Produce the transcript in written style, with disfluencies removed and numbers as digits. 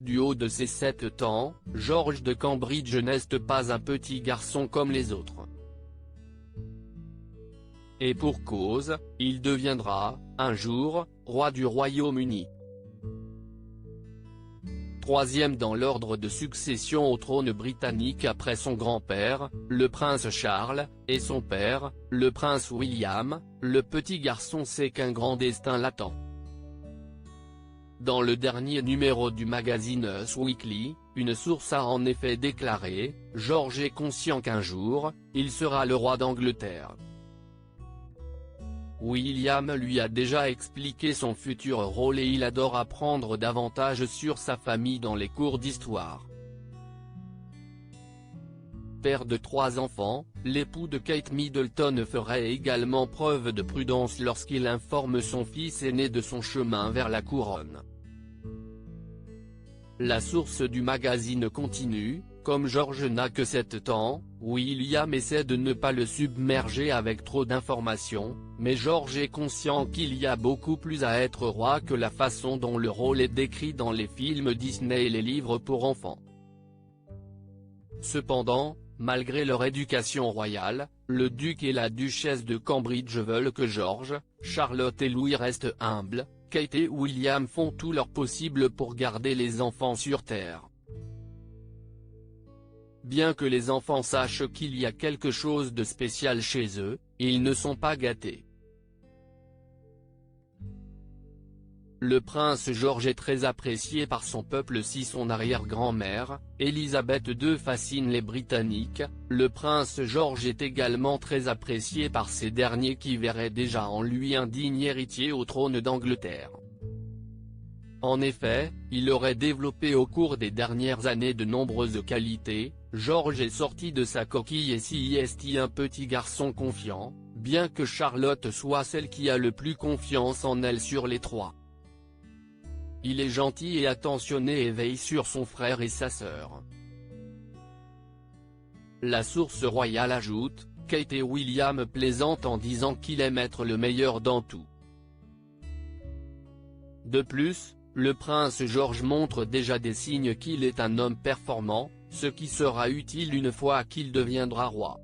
du haut de ses 7 ans, George de Cambridge n'est pas un petit garçon comme les autres. Et pour cause, il deviendra, un jour, roi du Royaume-Uni. Troisième dans l'ordre de succession au trône britannique après son grand-père, le prince Charles, et son père, le prince William, le petit garçon sait qu'un grand destin l'attend. Dans le dernier numéro du magazine Us Weekly, une source a en effet déclaré « George est conscient qu'un jour, il sera le roi d'Angleterre ». William lui a déjà expliqué son futur rôle et il adore apprendre davantage sur sa famille dans les cours d'histoire. Père de 3 enfants, l'époux de Kate Middleton ferait également preuve de prudence lorsqu'il informe son fils aîné de son chemin vers la couronne. La source du magazine continue, comme George n'a que 7 ans, William essaie de ne pas le submerger avec trop d'informations, mais George est conscient qu'il y a beaucoup plus à être roi que la façon dont le rôle est décrit dans les films Disney et les livres pour enfants. Cependant, malgré leur éducation royale, le duc et la duchesse de Cambridge veulent que George, Charlotte et Louis restent humbles. Kate et William font tout leur possible pour garder les enfants sur terre. Bien que les enfants sachent qu'il y a quelque chose de spécial chez eux, ils ne sont pas gâtés. Le prince George est très apprécié par son peuple si son arrière-grand-mère, Elisabeth II fascine les Britanniques, le prince George est également très apprécié par ces derniers qui verraient déjà en lui un digne héritier au trône d'Angleterre. En effet, il aurait développé au cours des dernières années de nombreuses qualités. George est sorti de sa coquille et s'y est un petit garçon confiant, bien que Charlotte soit celle qui a le plus confiance en elle sur les 3. Il est gentil et attentionné et veille sur son frère et sa sœur. La source royale ajoute, Kate et William plaisantent en disant qu'il aime être le meilleur dans tout. De plus, le prince George montre déjà des signes qu'il est un homme performant, ce qui sera utile une fois qu'il deviendra roi.